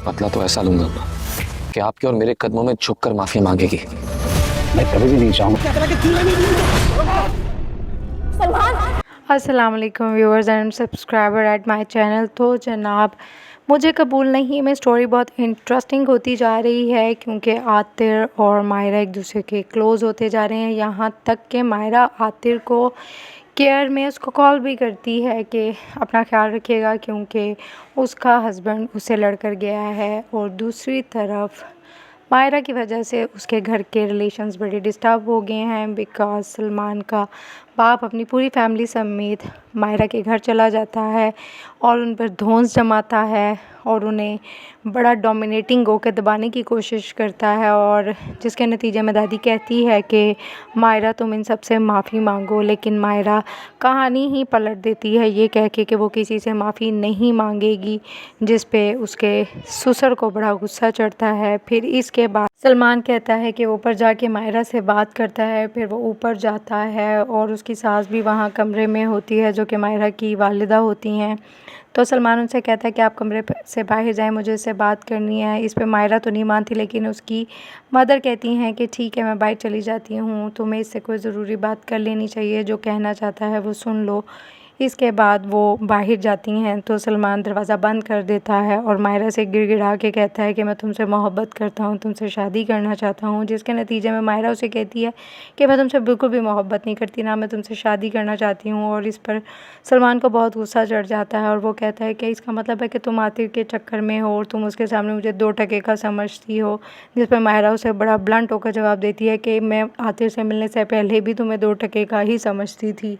बदला तो ऐसा लूंगा कि आपके और मेरे कदमों में झुककर माफी मांगेगी। मैं कभी भी नहीं चाहूंगा। अस्सलाम वालेकुम viewers and subscriber at my channel. तो जनाब, मुझे कबूल नहीं में स्टोरी बहुत इंटरेस्टिंग होती जा रही है क्योंकि आतिर और मायरा एक दूसरे के क्लोज़ होते जा रहे हैं। यहाँ तक कि मायरा आतिर को केयर में उसको कॉल भी करती है कि अपना ख्याल रखिएगा क्योंकि उसका हस्बैंड उससे लड़कर गया है। और दूसरी तरफ मायरा की वजह से उसके घर के रिलेशंस बड़े डिस्टर्ब हो गए हैं बिकॉज़ सलमान का बाप अपनी पूरी फैमिली समेत मायरा के घर चला जाता है और उन पर धौंस जमाता है और उन्हें बड़ा डोमिनेटिंग होकर दबाने की कोशिश करता है। और जिसके नतीजे में दादी कहती है कि मायरा तुम इन सब से माफ़ी मांगो, लेकिन मायरा कहानी ही पलट देती है ये कह के कि वो किसी से माफ़ी नहीं मांगेगी, जिस पे उसके ससुर को बड़ा गुस्सा चढ़ता है। फिर इसके बाद सलमान कहता है कि ऊपर जाके मायरा से बात करता है। फिर वो ऊपर जाता है और उसकी सास भी वहाँ कमरे में होती है जो कि मायरा की वालिदा होती हैं। तो सलमान उनसे कहता है कि आप कमरे से बाहर जाएं, मुझे इससे बात करनी है। इस पे मायरा तो नहीं मानती, लेकिन उसकी मदर कहती हैं कि ठीक है मैं बाहर चली जाती हूँ, तुम्हें इससे कोई ज़रूरी बात कर लेनी चाहिए, जो कहना चाहता है वो सुन लो। इसके बाद वो बाहर जाती हैं तो सलमान दरवाज़ा बंद कर देता है और मायरा से गिड़गिड़ा के कहता है कि मैं तुमसे मोहब्बत करता हूँ, तुमसे शादी करना चाहता हूँ। जिसके नतीजे में मायरा उसे कहती है कि मैं तुमसे बिल्कुल भी मोहब्बत नहीं करती, ना मैं तुमसे शादी करना चाहती हूँ। और इस पर सलमान को बहुत गुस्सा चढ़ जाता है और वो कहता है कि इसका मतलब है कि तुम आतिर के चक्कर में हो और तुम उसके सामने मुझे 2 टके का समझती हो। जिस पर मायरा उसे बड़ा ब्लंट होकर जवाब देती है कि मैं आतिर से मिलने से पहले भी तुम्हें 2 टके का ही समझती थी।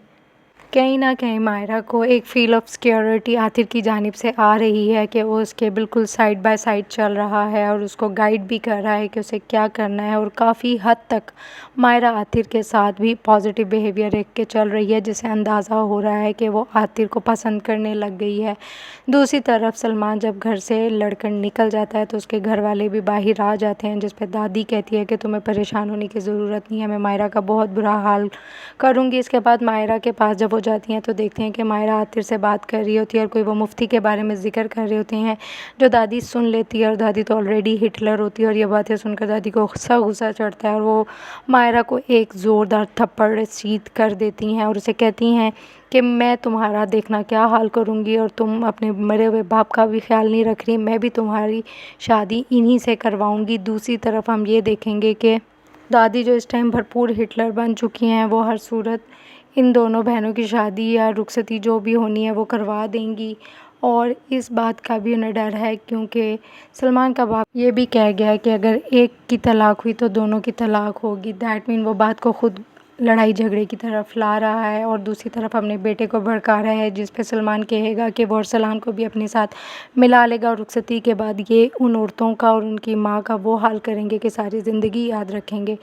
कहीं न कहीं मायरा को एक फ़ील ऑफ सिक्योरिटी आतिर की जानिब से आ रही है कि वो उसके बिल्कुल साइड बाय साइड चल रहा है और उसको गाइड भी कर रहा है कि उसे क्या करना है। और काफ़ी हद तक मायरा आतिर के साथ भी पॉजिटिव बिहेवियर रख के चल रही है, जिससे अंदाज़ा हो रहा है कि वो आतिर को पसंद करने लग गई है। दूसरी तरफ सलमान जब घर से लड़कर निकल जाता है तो उसके घर वाले भी बाहर आ जाते हैं, जिस पर दादी कहती है कि तुम्हें परेशान होने की ज़रूरत नहीं है, मैं मायरा का बहुत बुरा हाल करूँगी। इसके बाद मायरा के पास जब वो जाती हैं तो देखते हैं कि मायरा आतिर से बात कर रही होती है और कोई वो मुफ्ती के बारे में ज़िक्र कर रहे होते हैं, जो दादी सुन लेती है। और दादी तो ऑलरेडी हिटलर होती है और ये बातें सुनकर दादी को गुस्सा चढ़ता है और वो मायरा को एक ज़ोरदार थप्पड़ रसीद कर देती हैं और उसे कहती हैं कि मैं तुम्हारा देखना क्या हाल करूँगी और तुम अपने मरे हुए बाप का भी ख्याल नहीं रख रही, मैं भी तुम्हारी शादी इन्हीं से करवाऊँगी। दूसरी तरफ हम ये देखेंगे कि दादी जो इस टाइम भरपूर हिटलर बन चुकी हैं, वो हर सूरत इन दोनों बहनों की शादी या रुखसती जो भी होनी है वो करवा देंगी। और इस बात का भी उन्हें डर है क्योंकि सलमान का बाप ये भी कह गया है कि अगर एक की तलाक हुई तो दोनों की तलाक होगी। दैट मीन वो बात को खुद लड़ाई झगड़े की तरफ ला रहा है और दूसरी तरफ अपने बेटे को भड़का रहा है, जिस पे सलमान कहेगा कि वो अरसलान को भी अपने साथ मिला लेगा और रुखसती के बाद ये उन औरतों का और उनकी माँ का वो हाल करेंगे कि सारी ज़िंदगी याद रखेंगे।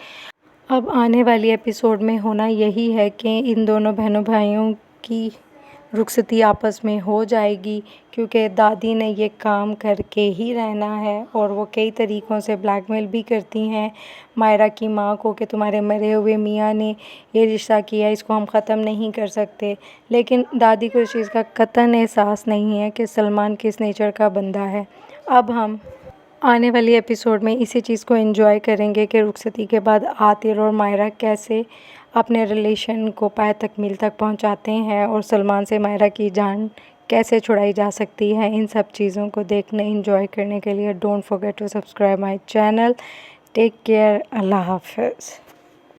अब आने वाली एपिसोड में होना यही है कि इन दोनों बहनों भाइयों की रुखसती आपस में हो जाएगी क्योंकि दादी ने ये काम करके ही रहना है और वो कई तरीक़ों से ब्लैकमेल भी करती हैं मायरा की माँ को कि तुम्हारे मरे हुए मियाँ ने ये रिश्ता किया, इसको हम ख़त्म नहीं कर सकते। लेकिन दादी को इस चीज़ का कतई एहसास नहीं है कि सलमान किस नेचर का बंदा है। अब हम आने वाली एपिसोड में इसी चीज़ को एंजॉय करेंगे कि रुखसती के बाद आतिर और मायरा कैसे अपने रिलेशन को पाए तकमील तक पहुंचाते हैं और सलमान से मायरा की जान कैसे छुड़ाई जा सकती है। इन सब चीज़ों को देखने एंजॉय करने के लिए don't forget to subscribe my channel. Take care. अल्लाह हाफ़िज़।